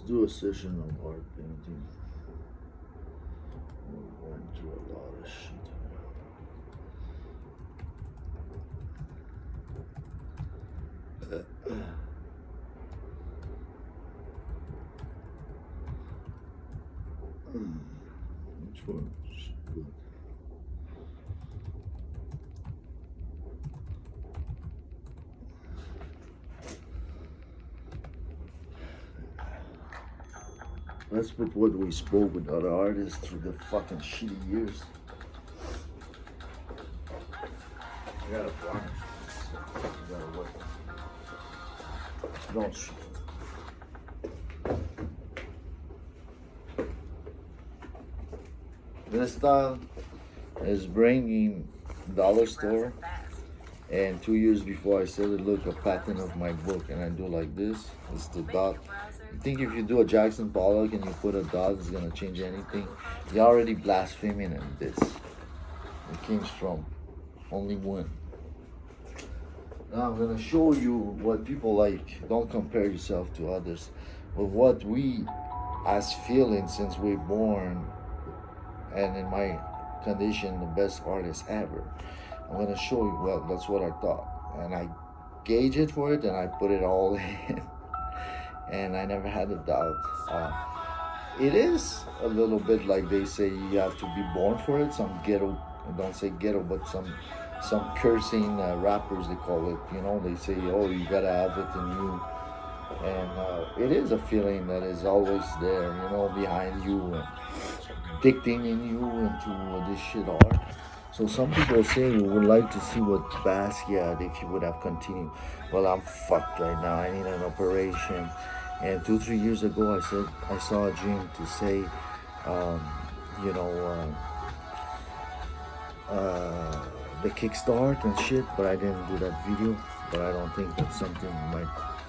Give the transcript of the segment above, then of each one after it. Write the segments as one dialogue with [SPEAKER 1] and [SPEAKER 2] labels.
[SPEAKER 1] do a session of art painting. We went through a lot of shit. Which one is good? Let's put what we spoke with other artists through the fucking shitty years. I gotta varnish. I gotta work. Don't shoot. This style is bringing dollar store, and 2 years before I said it, look, a pattern of my book, and I do like this. It's the dot. You think if you do a Jackson Pollock and you put a dot, it's gonna change anything? You're already blaspheming in this. It came from only one. Now I'm gonna show you what people like. Don't compare yourself to others. But what we as feeling since we're born, and in my condition, the best artist ever. I'm gonna show you, well, that's what I thought. And I gauge it for it and I put it all in. And I never had a doubt. It is a little bit like they say you have to be born for it. Some ghetto, don't say ghetto, but some cursing rappers, they call it, you know, they say, oh, you gotta have it in you. And it is a feeling that is always there, you know, behind you and dictating you into this shit art. So some people say we would like to see what Basquiat if you would have continued. Well, I'm fucked right now. I need an operation. And 2-3 years ago, I said I saw a dream to say, you know, the kickstart and shit, but I didn't do that video. But I don't think that something might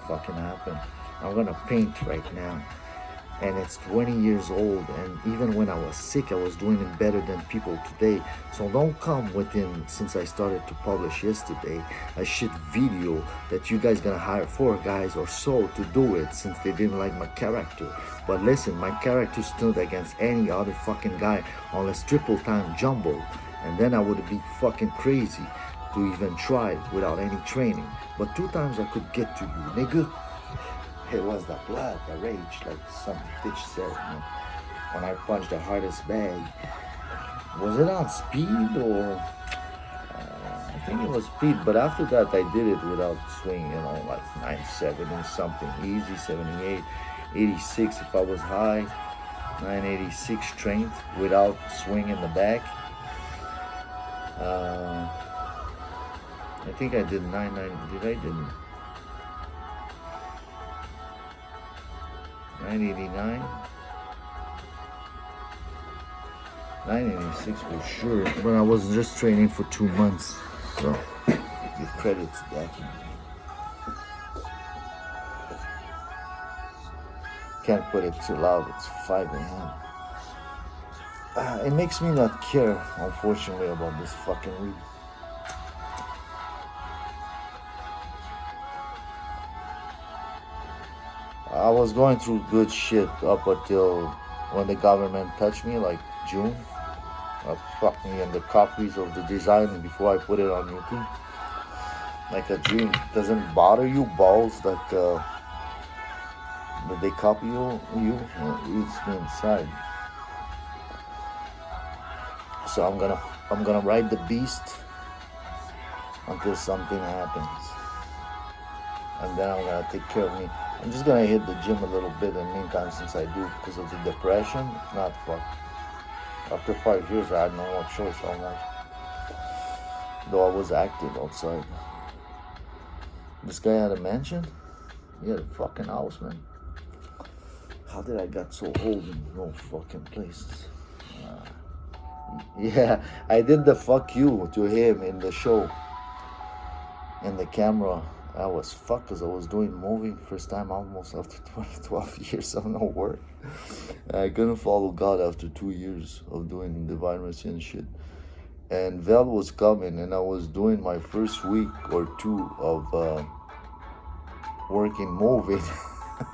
[SPEAKER 1] fucking happen. I'm gonna paint right now. And it's 20 years old, and even when I was sick, I was doing it better than people today. So don't come within, since I started to publish yesterday, a shit video that you guys gonna hire 4 guys or so to do it since they didn't like my character. But listen, my character stood against any other fucking guy unless triple time jumbo, and then I would be fucking crazy to even try without any training. But 2 times I could get to you, nigga. It was the blood, the rage, like some bitch said, you know, when I punched the hardest bag. Was it on speed or? I think it was speed, but after that I did it without swing, you know, like 970 something, easy, 78, 86 if I was high, 986 strength without swing in the back. I think I did 989, 986 for sure, but I was just training for 2 months, so give credit to that. Can't put it too loud, it's 5 a.m. It makes me not care, unfortunately, about this fucking weed. I was going through good shit up until when the government touched me, like June. Fucked me in the copies of the design before I put it on YouTube. Like a dream. Doesn't bother you, balls, that they copy you it eats me inside. So I'm gonna ride the beast until something happens. And then I'm gonna take care of me. I'm just gonna hit the gym a little bit in the meantime since I do because of the depression. If not, fuck. After 5 years, I had no more choice almost. Though I was active outside. This guy had a mansion? He had a fucking house, man. How did I get so old in no fucking places? Yeah, I did the fuck you to him in the show. In the camera. I was fucked because I was doing moving first time almost after 12 years of no work. I couldn't follow God after 2 years of doing Divine Mercy and shit. And Vel was coming and I was doing my first week or 2 of working moving.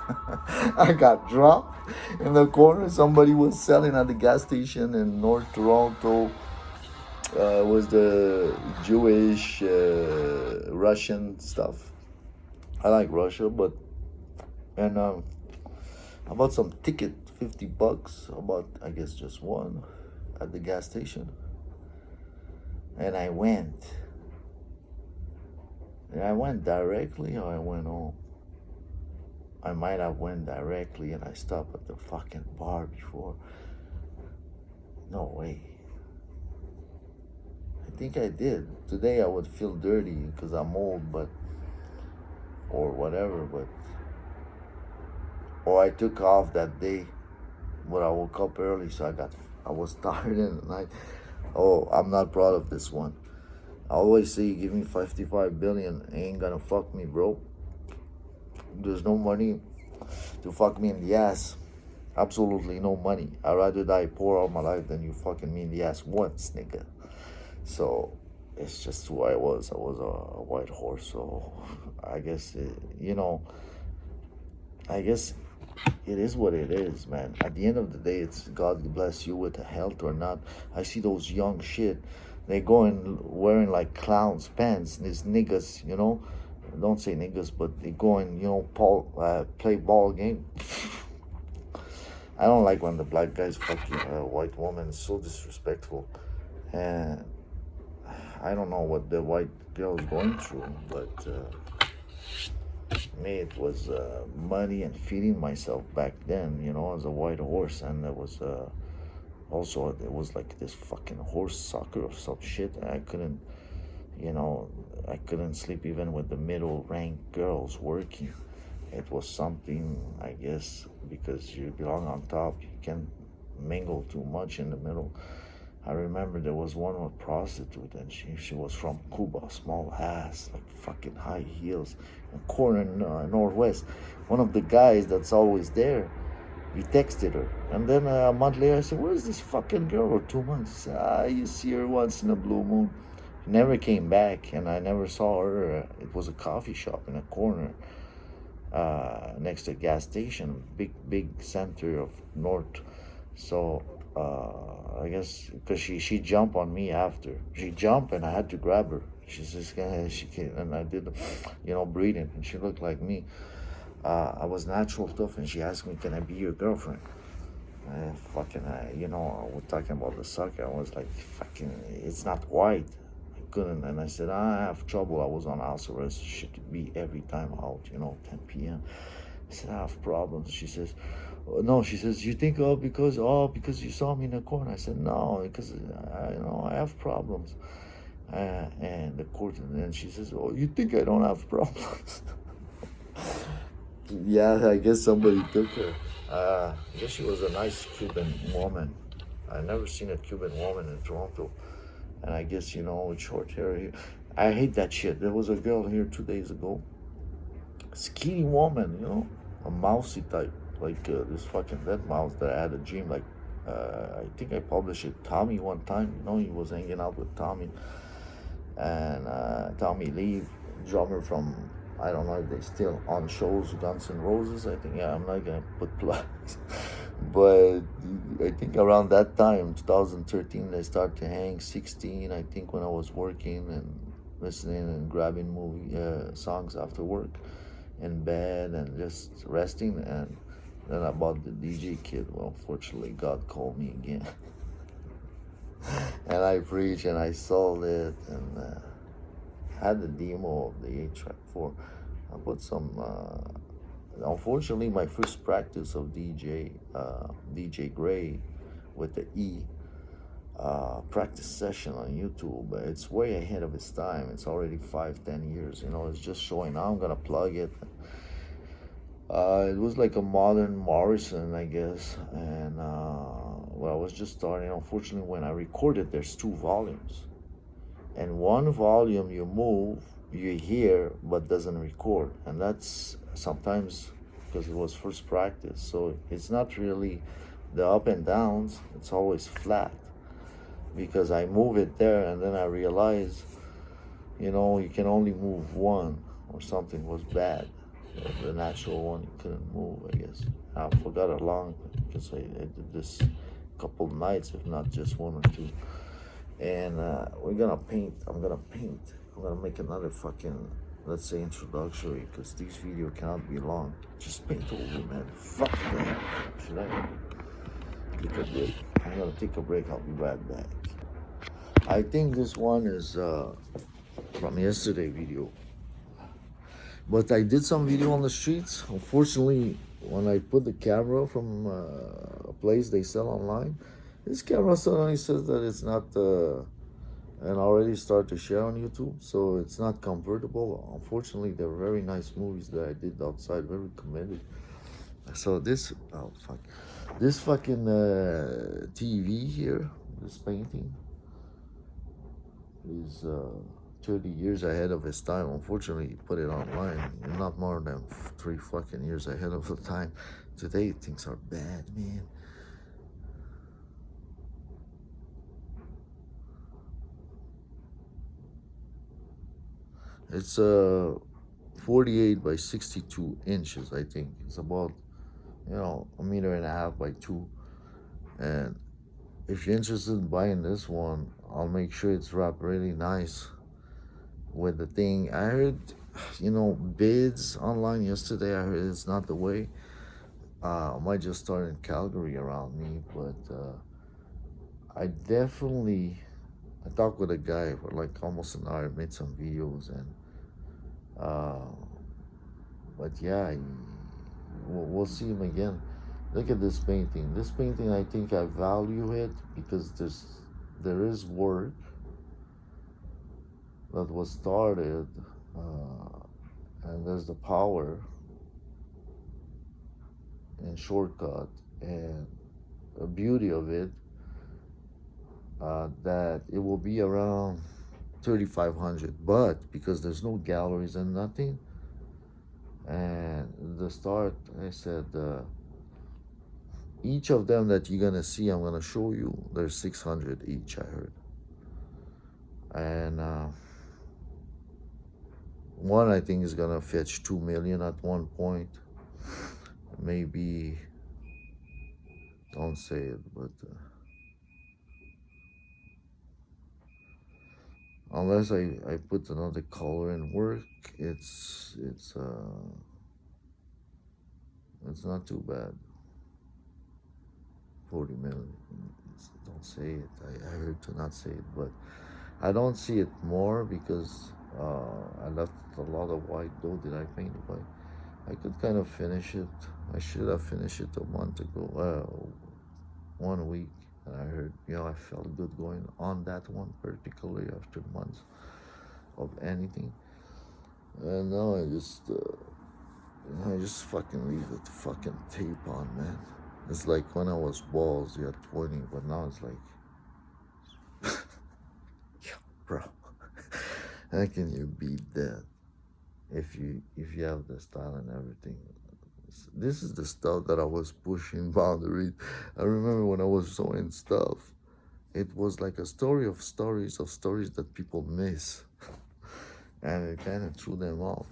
[SPEAKER 1] I got dropped in the corner. Somebody was selling at the gas station in North Toronto. Was the Jewish, Russian stuff. I like Russia, but and I bought some ticket, $50. I bought, I guess, just one at the gas station, and I went. And I went directly, or I went home. I might have went directly, and I stopped at the fucking bar before. No way. I think I did. Today I would feel dirty because I'm old, but or whatever, but or I took off that day, but I woke up early, so I was tired in the night. Oh, I'm not proud of this one. I always say, give me 55 billion, ain't gonna fuck me, bro. There's no money to fuck me in the ass. Absolutely no money. I'd rather die poor all my life than you fucking me in the ass once, nigga. So it's just who I was. I was a white horse. So I guess, I guess it is what it is, man. At the end of the day, it's God bless you with health or not. I see those young shit. They going wearing like clowns pants. These niggas, don't say niggas, but they going, play ball game. I don't like when the black guys fucking white woman. It's so disrespectful. And I don't know what the white girl is going through, but me, it was money and feeding myself back then, as a white horse. And there was also, it was like this fucking horse soccer or some shit. And I couldn't, I couldn't sleep even with the middle ranked girls working. It was something, I guess, because you belong on top, you can't mingle too much in the middle. I remember there was one with prostitute, and she was from Cuba, small ass, like fucking high heels, in corner northwest. One of the guys that's always there, he texted her, and then a month later I said, "Where's this fucking girl?" Or 2 months. He said, "You see her once in a blue moon." She never came back, and I never saw her. It was a coffee shop in a corner. Next to a gas station, big center of North. So I guess because she jumped on me after. She jumped and I had to grab her. She says she came, and I did, breathing, and she looked like me. I was natural tough, and she asked me, "Can I be your girlfriend?" We're talking about the soccer. I was like, "Fucking, it's not white." Couldn't, and I said, "I have trouble." I was on house arrest. She could be every time out, 10 p.m. I said, "I have problems." She says, "Oh, no." She says, "You think because you saw me in the corner?" I said, "No, because I have problems." And the court, and then she says, "Oh, you think I don't have problems?" Yeah, I guess somebody took her. I guess she was a nice Cuban woman. I never seen a Cuban woman in Toronto. And I guess, with short hair here. I hate that shit. There was a girl here 2 days ago. Skinny woman, a mousy type. Like this fucking dead mouse that I had a dream. Like, I think I published it. Tommy one time, he was hanging out with Tommy. And Tommy Lee, drummer from, I don't know if they still on shows, Guns N' Roses, I think. Yeah, I'm not going to put plugs. But I think around that time, 2013, they started to hang. 16, I think, when I was working and listening and grabbing movie songs after work in bed and just resting. And then I bought the DJ kit. Well, fortunately, God called me again. And I preached and I sold it and had the demo of the 8-track 4. I put some... unfortunately, my first practice of DJ Gray with the practice session on YouTube, it's way ahead of its time. It's already 5-10 years, it's just showing. Now I'm gonna plug it. It was like a modern Morrison, I guess, and I was just starting. Unfortunately, when I recorded, there's 2 volumes, and one volume you move, you hear, but doesn't record, and that's sometimes because it was first practice, so it's not really the up and downs, it's always flat, because I move it there, and then I realize, you can only move one, or something was bad. The natural one, you couldn't move, I guess. I forgot how long because I did this couple nights, if not just one or two. And we're gonna paint. I'm gonna paint. I'm gonna make another fucking, let's say, introductory, because these video cannot be long. Just paint over, man. Fuck that. Should I take a break? I'm gonna take a break. I'll be right back. I think this one is from yesterday video. But I did some video on the streets. Unfortunately, when I put the camera from a place they sell online, this camera suddenly says that it's not, and already start to share on YouTube, so it's not convertible. Unfortunately, they're very nice movies that I did outside, very committed. So this, oh fuck, this fucking TV here, this painting is 30 years ahead of his time. Unfortunately, he put it online, not more than 3 fucking years ahead of the time. Today, things are bad, man. It's 48 by 62 inches, I think. It's about, a meter and a half by 2. And if you're interested in buying this one, I'll make sure it's wrapped really nice with the thing. I heard, bids online yesterday. I heard it's not the way. I might just start in Calgary around me, but I talked with a guy for like almost an hour, made some videos, and but yeah, we'll see him again. Look at this painting. This painting, I think I value it because there is work that was started, and there's the power and shortcut and the beauty of it, that it will be around 3,500, but because there's no galleries and nothing, and the start, I said, each of them that you're gonna see, I'm gonna show you, there's 600 each, I heard. And one, I think, is gonna fetch 2 million at one point. Maybe, don't say it, but unless I put another color in work, it's not too bad. 40 million. Don't say it. I heard to not say it, but I don't see it more because I left a lot of white. Though did I paint it? But I could kind of finish it. I should have finished it a month ago. 1 week. And I heard, I felt good going on that one, particularly after months of anything. And now I just fucking leave the fucking tape on, man. It's like when I was balls, you had 20, but now it's like, yeah, bro, how can you beat that if you have the style and everything? This is the stuff that I was pushing boundaries. I remember when I was sewing stuff, it was like a story of stories that people miss, and it kind of threw them off.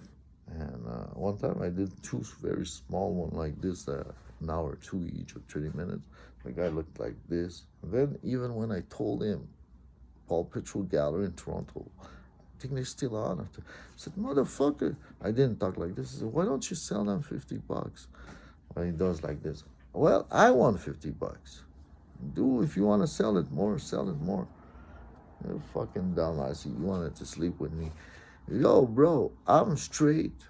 [SPEAKER 1] And one time I did 2 very small ones like this, an hour or 2 each, or 30 minutes. The guy looked like this. And then even when I told him, Paul Petrol Gallery in Toronto, I think they're still on it. I said, motherfucker, I didn't talk like this. I said, why don't you sell them $50? Well, he does like this. Well, I want $50. If you want to sell it more, sell it more. You're fucking dumb. I see you wanted to sleep with me. Yo, bro, I'm straight.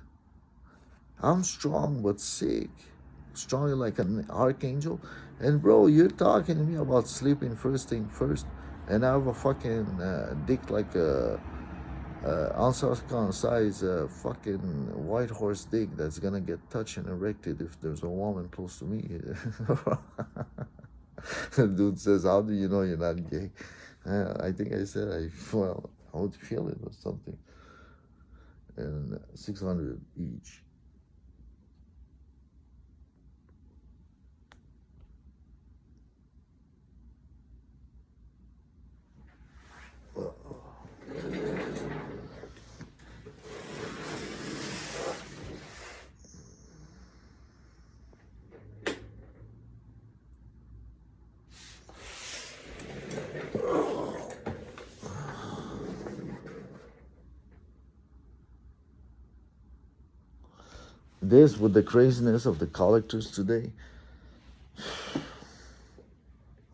[SPEAKER 1] I'm strong but sick. Strong like an archangel. And bro, you're talking to me about sleeping first thing first. And I have a fucking dick like a uncircumcised fucking white horse dick that's gonna get touched and erected if there's a woman close to me. The dude says, how do you know you're not gay? I think I said I would feel it or something. And 600 each. this with the craziness of the collectors today,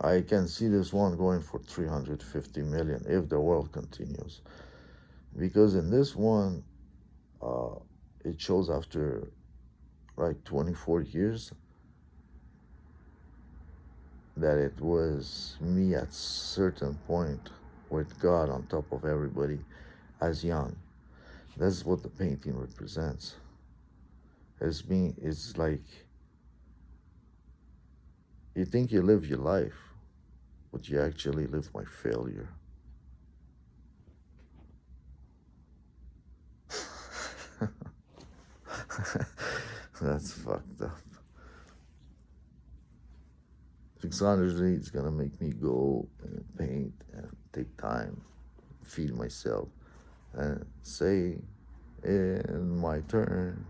[SPEAKER 1] I can see this one going for 350 million if the world continues. Because in this one, uh, it shows after like 24 years that it was me at certain point with God on top of everybody as young. That's what the painting represents. It's me, it's like you think you live your life, but you actually live my failure. That's fucked up. 600 is gonna make me go and paint and take time, feed myself, and say, in my turn,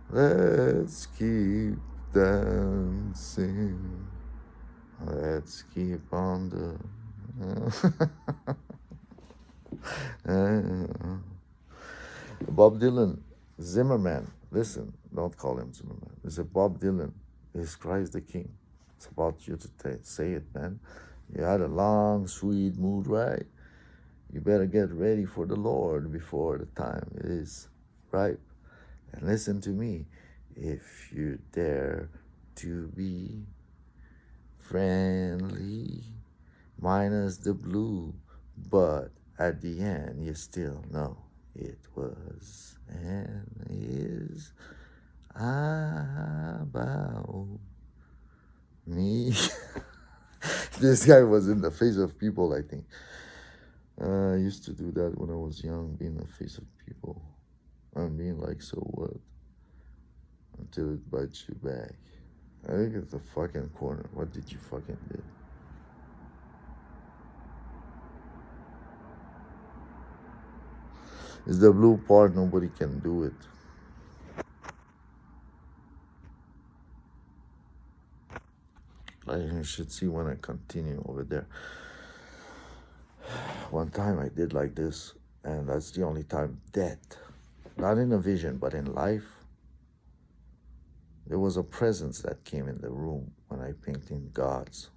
[SPEAKER 1] let's keep dancing. Let's keep on the. Bob Dylan, Zimmerman. Listen, don't call him Zimmerman. It's a Bob Dylan. He's Christ the King. It's about you to say it, man. You had a long, sweet mood, right? You better get ready for the Lord before the time is ripe. And listen to me. If you dare to be friendly, minus the blue, but at the end you still know it was and is about me. This guy was in the face of people, I think. I used to do that when I was young, being in the face of people. I'm being like, so what? Until it bites you back. I think it's the fucking corner. What did you fucking do? It's the blue part, nobody can do it. You should see when I continue over there. One time I did like this, and that's the only time dead. Not in a vision, but in life. There was a presence that came in the room when I painted gods.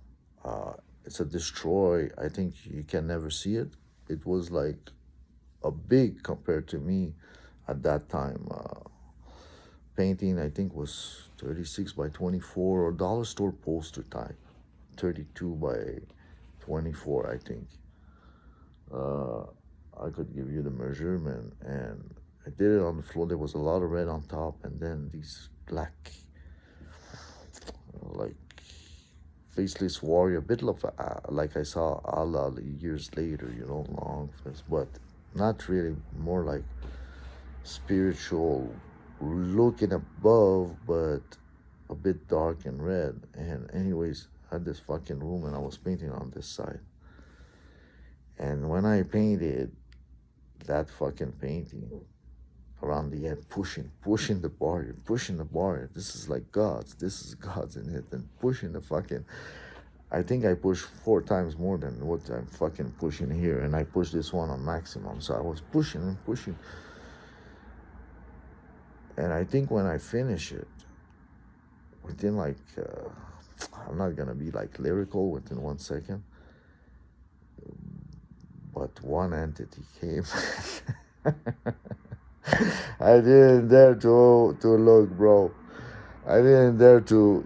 [SPEAKER 1] It's a destroy. I think you can never see it. It was like a big compared to me at that time. Painting, I think, was 36 by 24 or dollar store poster type. 32 by 24, I think. I could give you the measurement, and I did it on the floor. There was a lot of red on top, and then these black, like faceless warrior, a bit of like I saw Allah years later, long face, but not really, more like spiritual, looking above, but a bit dark and red. And anyways, I had this fucking room, and I was painting on this side. And when I painted that fucking painting around the end, pushing the barrier. This is like God's. This is God's in it, and pushing the fucking. I think I pushed 4 times more than what I'm fucking pushing here, and I pushed this one on maximum. So I was pushing and pushing, and I think when I finish it, within like, I'm not gonna be like lyrical within 1 second, but one entity came. I didn't dare to look, bro. I didn't dare to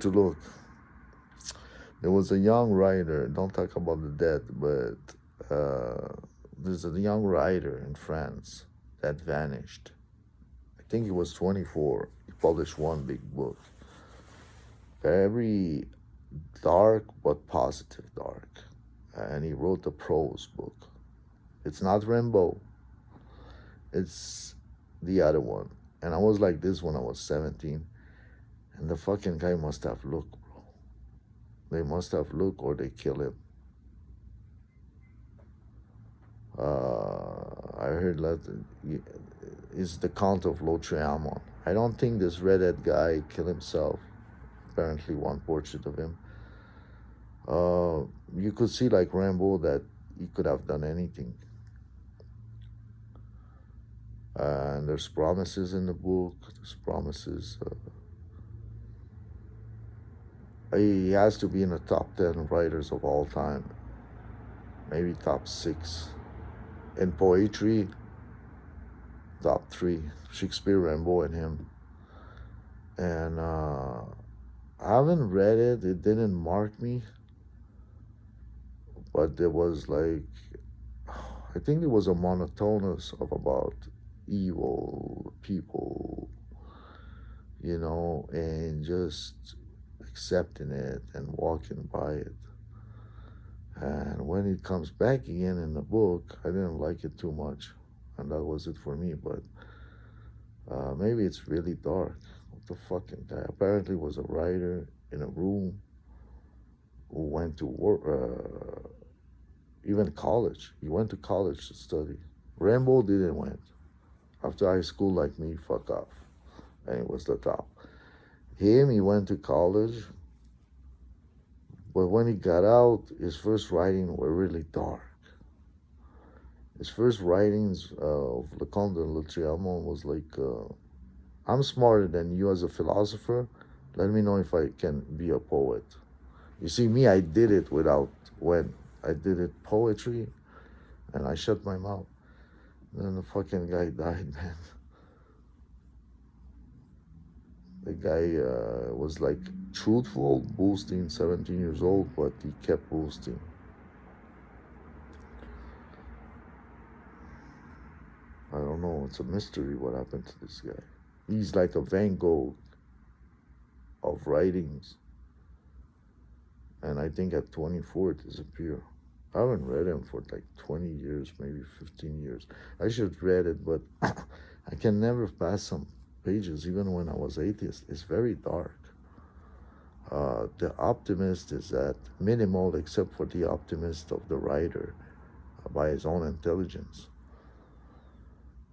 [SPEAKER 1] look. There was a young writer. Don't talk about the dead, but there's a young writer in France that vanished. I think he was 24. He published one big book. Very dark but positive dark, and he wrote a prose book. It's not Rimbaud. It's the other one. And I was like this when I was 17. And the fucking guy must have looked, bro. They must have looked, or they kill him. I heard that it's the Count of Lautréamont. I don't think this redhead guy killed himself. Apparently one portrait of him. You could see like Rimbaud that he could have done anything. And there's promises in the book. There's promises. He has to be in the top 10 writers of all time, maybe top 6. In poetry, top 3. Shakespeare, Rimbaud, and him. And I haven't read it. It didn't mark me, but there was like, I think there was a monotonous of about evil people, and just accepting it and walking by it. And when it comes back again in the book, I didn't like it too much, and that was it for me. But maybe it's really dark. What the fucking guy apparently was a writer in a room who went to work, even college. He went to college to study. Rambo didn't went. After high school, like me, fuck off. And he was the top. He went to college, but when he got out, his first writing were really dark. His first writings of Le Comte de Lautréamont was like, I'm smarter than you as a philosopher. Let me know if I can be a poet. You see, me, I did it when I did it poetry, and I shut my mouth. And then the fucking guy died, man. The guy was like truthful, boasting, 17 years old, but he kept boasting. I don't know. It's a mystery what happened to this guy. He's like a Van Gogh of writings. And I think at 24 it disappeared. I haven't read him for like 20 years, maybe 15 years. I should read it, but I can never pass some pages, even when I was atheist. It's very dark. The optimist is that minimal, except for the optimist of the writer by his own intelligence.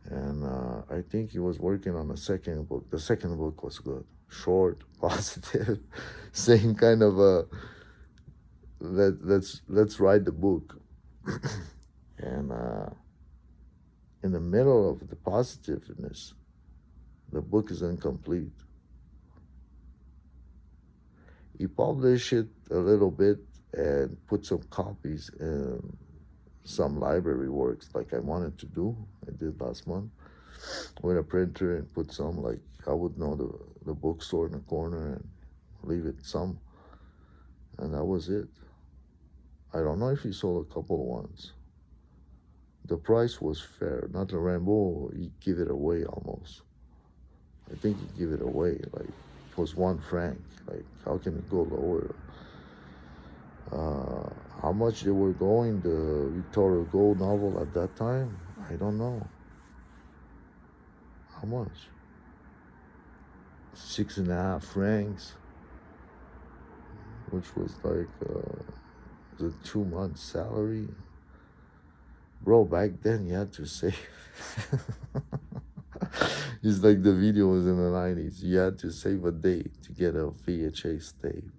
[SPEAKER 1] And I think he was working on a second book. The second book was good, short, positive, same kind of a let's write the book. And in the middle of the positiveness, the book is incomplete. He published it a little bit and put some copies in some library works like I wanted to do. I did last month with a printer and put some, like I would know the bookstore in the corner and leave it some. And that was it. I don't know if he sold a couple ones. The price was fair. Not the Rambo, he give it away almost. I think he give it away. Like, it was $1 franc. Like, how can it go lower? How much they were going, the Victor Hugo novel at that time, I don't know. How much? 6.5 francs, which was like the 2 month salary. Bro, back then you had to save. It's like the video was in the 90s. You had to save a day to get a VHS tape.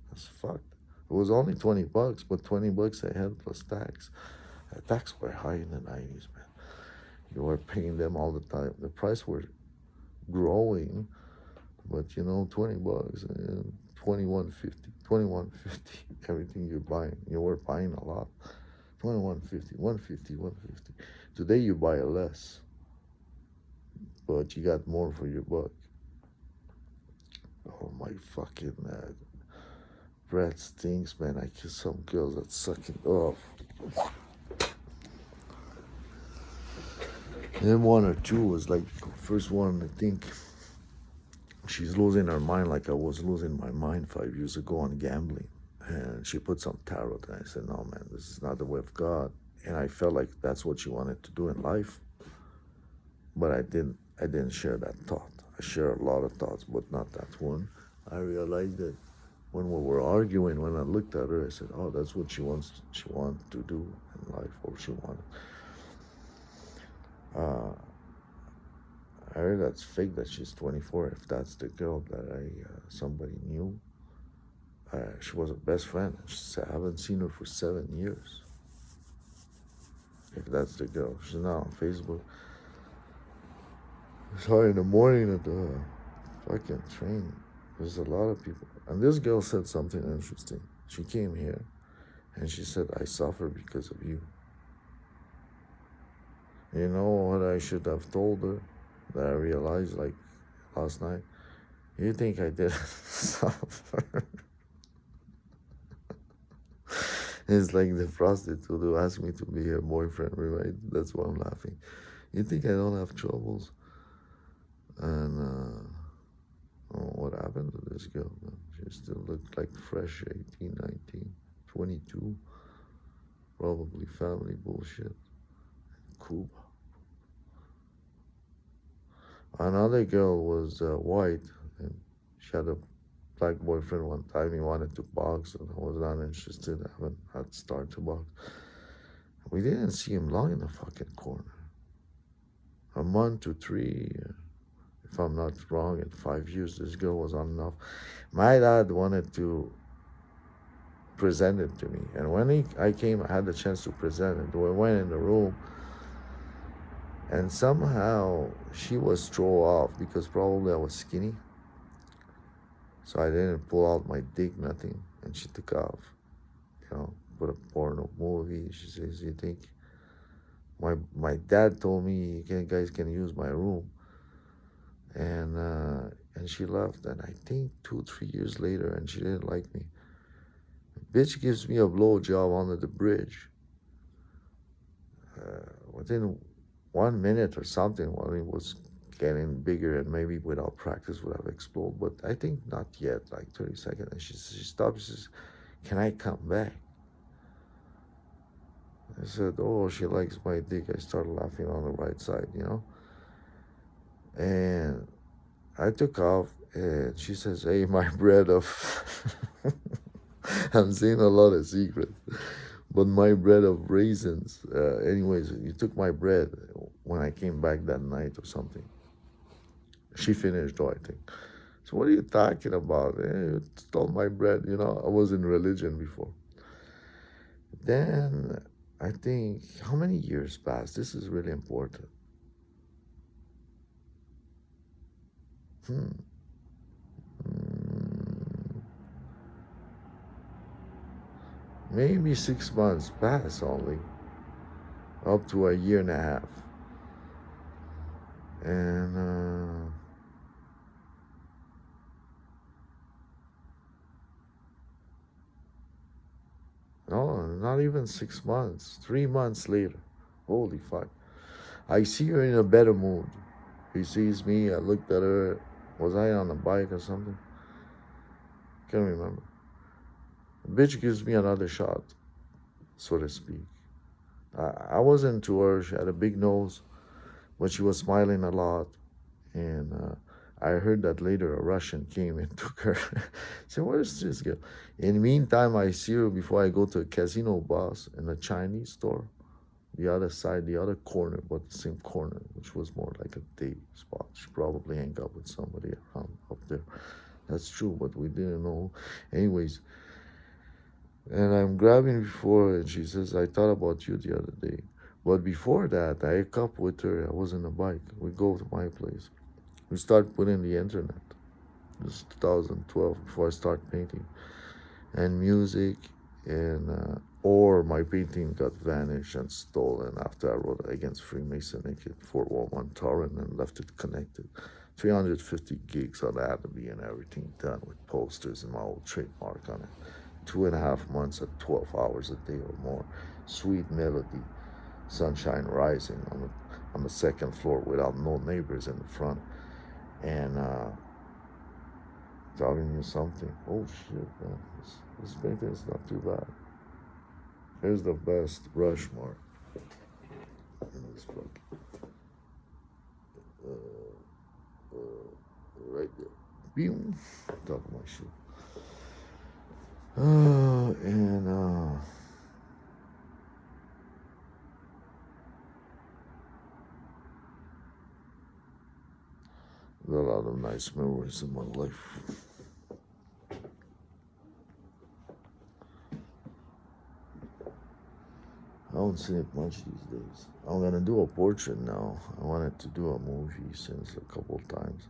[SPEAKER 1] That's fucked. It was only $20, but $20 I had plus tax. Tax were high in the 90s, man. You were paying them all the time. The price were growing, but $20 and $21.50, everything you're buying. You were buying a lot. $21.50, $150. Today you buy less, but you got more for your buck. Oh my fucking breath stinks, man. I kiss some girls that suck it off. And then 1 or 2 was like first one. I think she's losing her mind like I was losing my mind 5 years ago on gambling. And she put some tarot, and I said, no, man, this is not the way of God. And I felt like that's what she wanted to do in life. But I didn't share that thought. I share a lot of thoughts, but not that one. I realized that when we were arguing, when I looked at her, I said, oh, that's what she wanted to do in life, or she wanted. I heard that's fake that she's 24. If that's the girl that somebody knew, she was a best friend. She said, I haven't seen her for 7 years. If that's the girl, she's not on Facebook. Sorry, in the morning at the fucking train, there's a lot of people. And this girl said something interesting. She came here and she said, I suffer because of you. You know what I should have told her that I realized like last night? You think I didn't suffer? It's like the prostitute who asked me to be her boyfriend, right? That's why I'm laughing. You think I don't have troubles? And what happened to this girl? She still looked like fresh 18, 19, 22. Probably family bullshit. Cuba. Another girl was white, and she had a black boyfriend one time. He wanted to box, and I was not interested. I haven't had start to box. We didn't see him long in the fucking corner. A month to three, if I'm not wrong, in 5 years, this girl was on and off. My dad wanted to present it to me, and when I came, I had the chance to present it. We went in the room, and somehow she was thrown off because probably I was skinny. So I didn't pull out my dick, nothing. And she took off, put a porno movie. She says, you think? My dad told me, you guys can use my room. And she left. And I think 2-3 years later, and she didn't like me. The bitch gives me a blowjob under the bridge. Within 1 minute or something, while it was getting bigger and maybe without practice would have exploded, but I think not yet, like 30 seconds. And she stops, she says, can I come back? I said, oh, she likes my dick. I started laughing on the right side, And I took off, and she says, hey, my bread of... I'm saying a lot of secrets. But my bread of raisins, anyways, you took my bread when I came back that night or something. She finished though, I think. So what are you talking about? You stole my bread. I was in religion before. Then I think, how many years passed? This is really important. Maybe 6 months passed only, up to a year and a half. And no, not even 6 months. 3 months later. Holy fuck. I see her in a better mood. She sees me. I looked at her. Was I on a bike or something? Can't remember. The bitch gives me another shot, so to speak. I wasn't into her. She had a big nose, but she was smiling a lot. And I heard that later a Russian came and took her. So where's this girl? In the meantime, I see her before I go to a casino boss in a Chinese store. The other side, the other corner, but the same corner, which was more like a date spot. She probably hang out with somebody around up there. That's true, but we didn't know. Anyways, and I'm grabbing before her, and she says, I thought about you the other day. But before that, I hook up with her. I was on a bike. We go to my place. We start putting the internet. This is 2012, before I start painting. And music, and or my painting got vanished and stolen after I wrote against Freemasonic at 411 Torrent and left it connected. 350 gigs of that to be and everything done with posters and my old trademark on it. 2.5 months at 12 hours a day or more. Sweet melody, sunshine rising on the second floor without no neighbors in the front. And telling you something. Oh shit, man. This painting is not too bad. Here's the best brush mark in this book. Right there. Boom. Top of my shoe. And a lot of nice memories in my life. don't see it much these days. I'm gonna do a portrait now. I wanted to do a movie since a couple of times.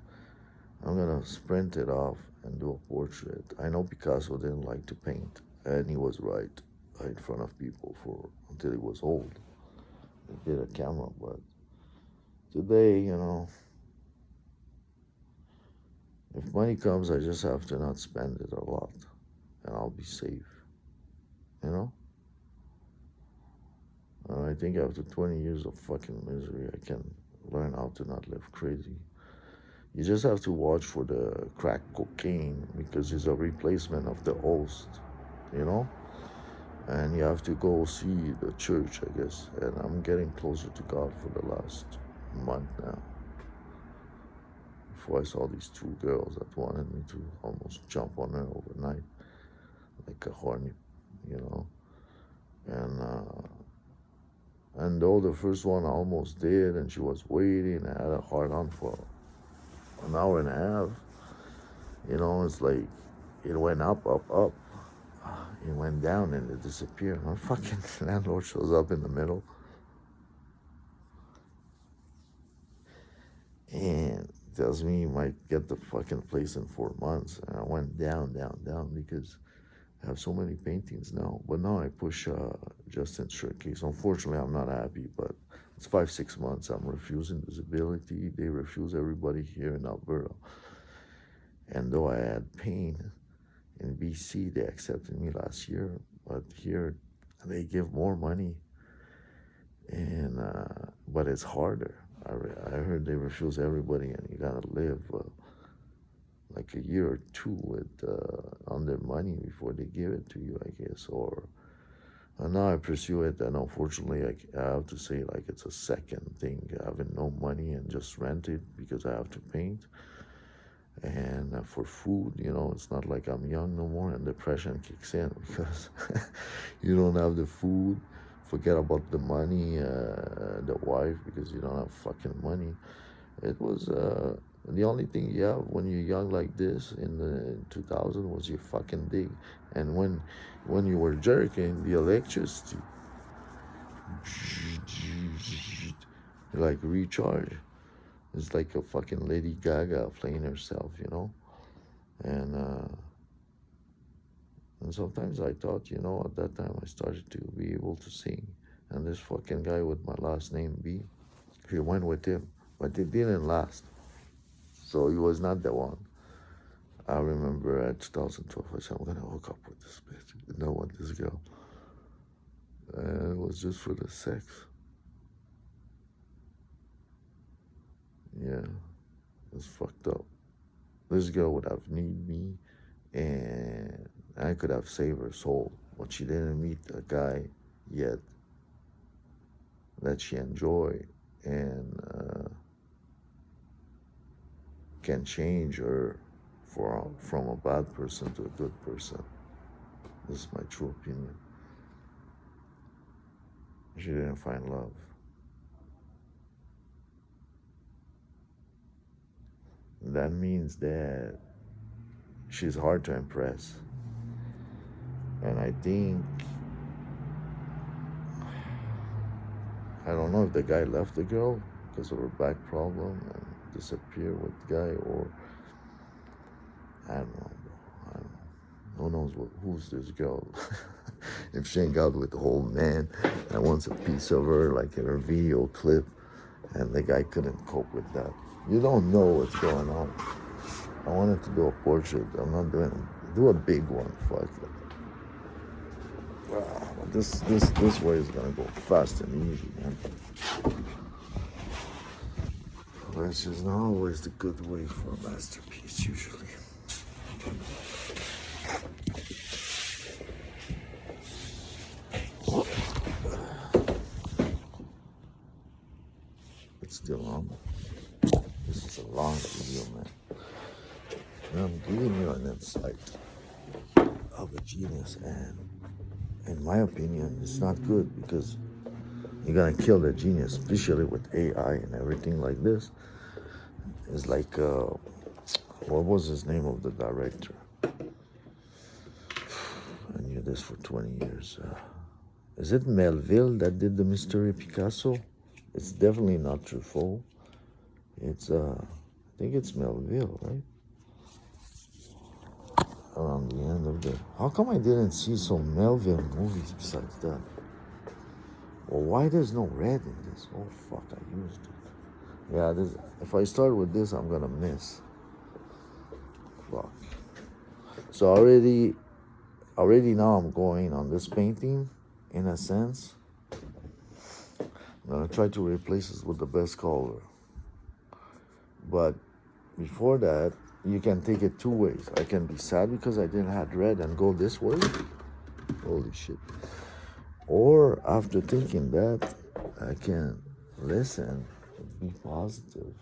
[SPEAKER 1] I'm gonna sprint it off and do a portrait. I know Picasso didn't like to paint, and he was right in front of people for until he was old. He did a camera, but today, if money comes, I just have to not spend it a lot, and I'll be safe. You know. I think after 20 years of fucking misery, I can learn how to not live crazy. You just have to watch for the crack cocaine because it's a replacement of the host, you know? And you have to go see the church, I guess. And I'm getting closer to God for the last month now. Before I saw these two girls that wanted me to almost jump on her overnight, like a horny, you know? And though the first one I almost did, and she was waiting, I had a hard on for an hour and a half. It's like it went up, up, up. It went down and it disappeared. My fucking landlord shows up in the middle and tells me he might get the fucking place in 4 months. And I went down, down, down because I have so many paintings now. But now I push Justin's showcase. Unfortunately, I'm not happy, but it's 5-6 months. I'm refusing disability. They refuse everybody here in Alberta. And though I had pain in BC, they accepted me last year. But here, they give more money. And but it's harder. I heard they refuse everybody, and you gotta live like a year or two with on their money before they give it to you, I guess. Or now I pursue it, and unfortunately, I have to say like it's a second thing, having no money and just rent it because I have to paint. And for food, it's not like I'm young no more, and depression kicks in because you don't have the food. Forget about the money, the wife, because you don't have fucking money. It was the only thing you have when you're young like this in 2000 was your fucking dick. And when you were jerking, the electricity, like recharge. It's like a fucking Lady Gaga playing herself, And sometimes I thought, at that time I started to be able to sing. And this fucking guy with my last name, B, he went with him. But it didn't last. So he was not the one. I remember at 2012, I said, I'm going to hook up with this bitch. No one, this girl. And it was just for the sex. Yeah, it's fucked up. This girl would have needed me, and I could have saved her soul, but she didn't meet a guy yet that she enjoyed and can change her from a bad person to a good person. This is my true opinion. She didn't find love. That means that she's hard to impress. And I think, I don't know if the guy left the girl because of her back problem and disappeared with the guy, or I don't know, bro. I don't know. Who knows who's this girl? If she ain't got with the whole man and wants a piece of her, like in her video clip, and the guy couldn't cope with that. You don't know what's going on. I wanted to do a portrait. I'm not doing it. Do a big one. Fuck it. This way is gonna go fast and easy, man. This is not always the good way for a masterpiece, usually. It's still on. This is a long video, man. And I'm giving you an insight of a genius, and in my opinion, it's not good because you're gonna kill the genius, especially with AI and everything like this. It's like, what was his name of the director? I knew this for 20 years. Is it Melville that did the Mystery Picasso? It's definitely not Truffaut. It's I think it's Melville, right? Around the end of the. How come I didn't see some Melville movies besides that? Well, why there's no red in this? Oh fuck, I used it. Yeah, this. If I start with this, I'm gonna miss. Fuck. So already now I'm going on this painting, in a sense. I'm gonna try to replace it with the best color. But before that, you can take it two ways. I can be sad because I didn't have red and go this way. Holy shit. Or after thinking that, I can listen, be positive,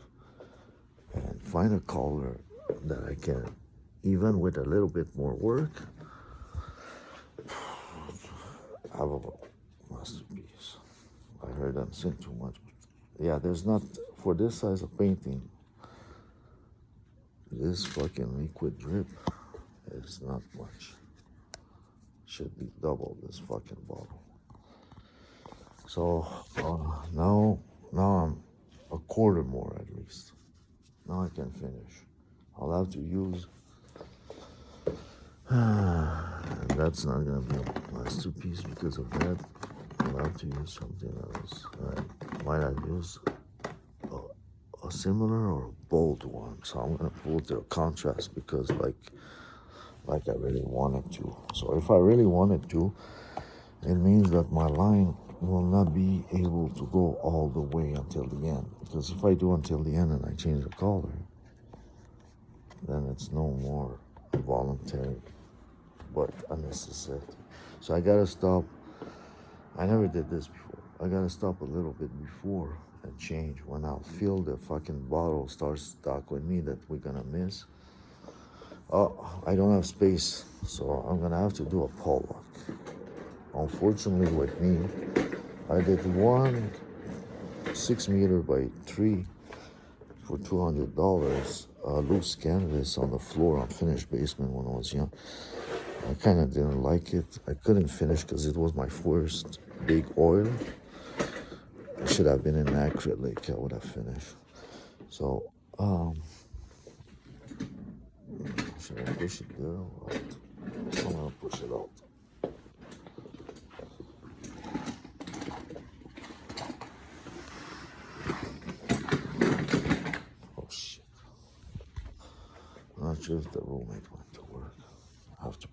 [SPEAKER 1] and find a color that I can, even with a little bit more work, have a masterpiece. I heard I'm saying too much. Yeah, there's not, for this size of painting, this fucking liquid drip is not much. Should be double this fucking bottle. So now I'm a quarter more at least. Now I can finish. I'll have to use, and that's not gonna be a masterpiece because of that. I'll have to use something else. Might I use a similar or a bold one? So I'm gonna pull the contrast because like I really wanted to. So if I really wanted to, it means that my line will not be able to go all the way until the end. Because if I do until the end and I change the color, then it's no more voluntary, but a necessity. So I gotta stop. I never did this before. I gotta stop a little bit before and change. When I'll feel the fucking bottle starts stuck with me that we're gonna miss. Oh, I don't have space, so I'm gonna have to do a pull lock. Unfortunately with me, I did one 6 meter by 3 for $200, loose canvas on the floor on finished basement when I was young. I kind of didn't like it. I couldn't finish because it was my first big oil. I should have been in acrylic. I would have finished. So, should I push it there or what? I'm gonna push it out. Oh shit. I'm not sure if the roommate went to work. I have to